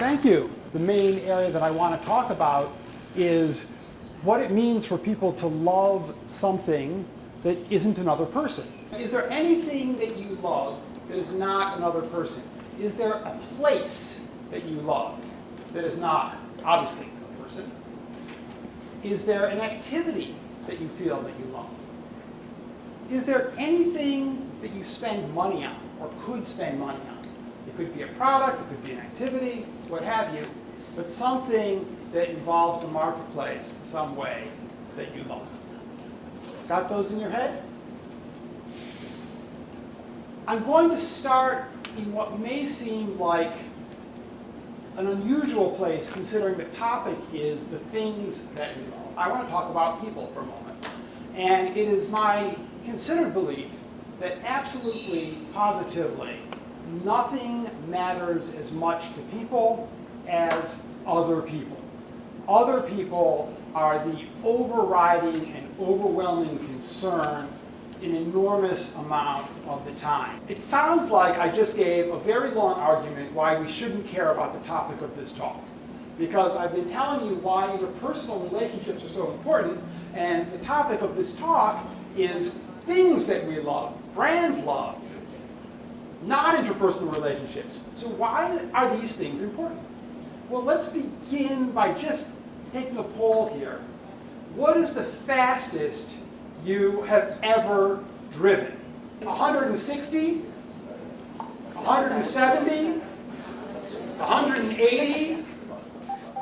Thank you. The main area that I want to talk about is what it means for people to love something that isn't another person. Is there anything that you love that is not another person? Is there a place that you love that is not, obviously, a person? Is there an activity that you feel that you love? Is there anything that you spend money on or could spend money on? It could be a product, it could be an activity, what have you, but something that involves the marketplace in some way that you love. Got those in your head? I'm going to start in what may seem like an unusual place, considering the topic is the things that we love. I want to talk about people for a moment. And it is my considered belief that absolutely, positively, nothing matters as much to people as other people. Other people are the overriding and overwhelming concern an enormous amount of the time. It sounds like I just gave a very long argument why we shouldn't care about the topic of this talk. Because I've been telling you why interpersonal relationships are so important, and the topic of this talk is things that we love, brand love, not interpersonal relationships. So why are these things important? Well, let's begin by just taking a poll here. What is the fastest you have ever driven? 160? 170? 180?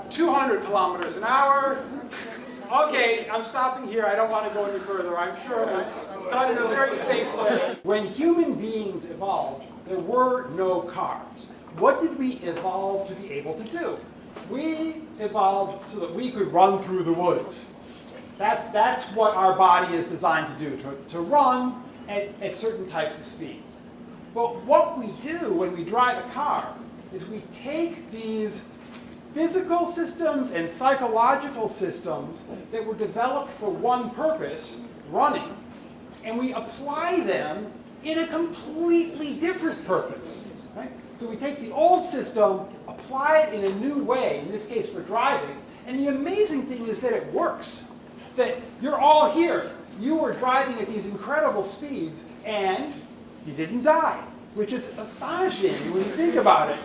200 kilometers an hour? Okay, I'm stopping here. I don't want to go any further. I'm sure it was done in a very safe way. When human beings evolved, there were no cars. What did we evolve to be able to do? We evolved so that we could run through the woods. That's what our body is designed to do, to run at certain types of speeds. But what we do when we drive a car is we take these physical systems and psychological systems that were developed for one purpose, running, and we apply them in a completely different purpose. Right? So we take the old system, apply it in a new way, in this case for driving, and the amazing thing is that it works. That you're all here. You were driving at these incredible speeds, and you didn't die, which is astonishing when you think about it,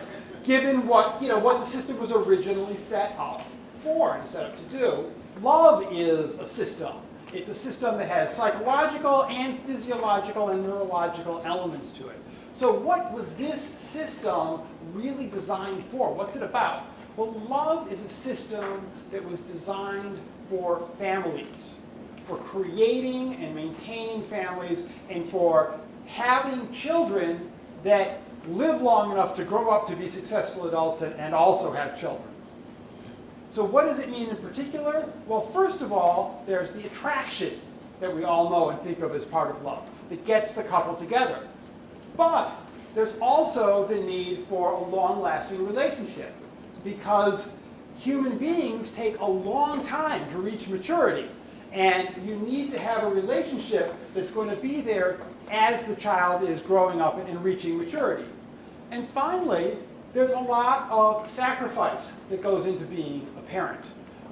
given what the system was originally set up for and set up to do. Love is a system. It's a system that has psychological and physiological and neurological elements to it. So what was this system really designed for? What's it about? Well, love is a system that was designed for families, for creating and maintaining families, and for having children that live long enough to grow up to be successful adults and also have children. So what does it mean in particular? Well, first of all, there's the attraction that we all know and think of as part of love that gets the couple together. But there's also the need for a long-lasting relationship, because human beings take a long time to reach maturity, and you need to have a relationship that's going to be there as the child is growing up and reaching maturity. And finally, there's a lot of sacrifice that goes into being a parent.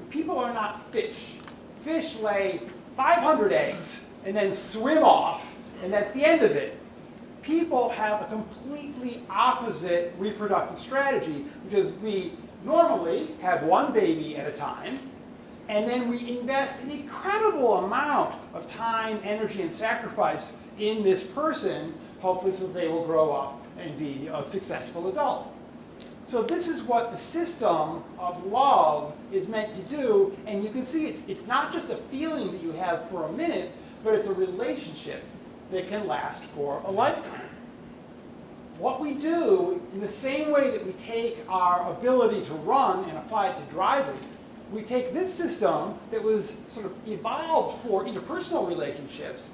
People are not fish. Fish lay 500 eggs and then swim off, and that's the end of it. People have a completely opposite reproductive strategy, which is we normally have one baby at a time, and then we invest an incredible amount of time, energy, and sacrifice in this person, hopefully so they will grow up and be a successful adult. So this is what the system of love is meant to do, and you can see it's not just a feeling that you have for a minute, but it's a relationship that can last for a lifetime. What we do, in the same way that we take our ability to run and apply it to driving, we take this system that was sort of evolved for interpersonal relationships,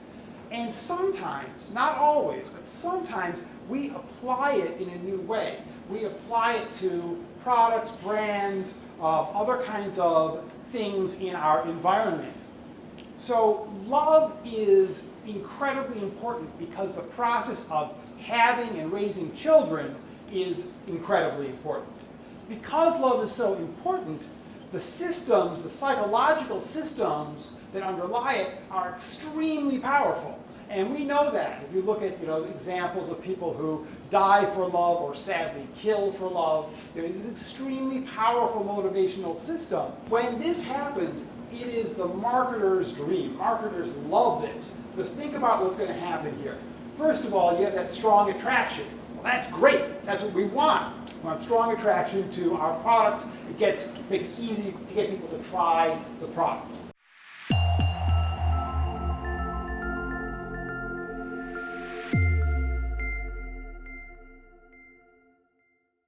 and sometimes, not always, but sometimes we apply it in a new way. We apply it to products, brands, other kinds of things in our environment. So love is incredibly important because the process of having and raising children is incredibly important. because love is so important, the systems, the psychological systems that underlie it are extremely powerful. And we know that. If you look at examples of people who die for love or sadly kill for love, it's an extremely powerful motivational system. When this happens, it is the marketer's dream. Marketers love this. Because think about what's going to happen here. First of all, you have that strong attraction. Well, that's great. That's what we want. We want strong attraction to our products. It makes it easy to get people to try the product.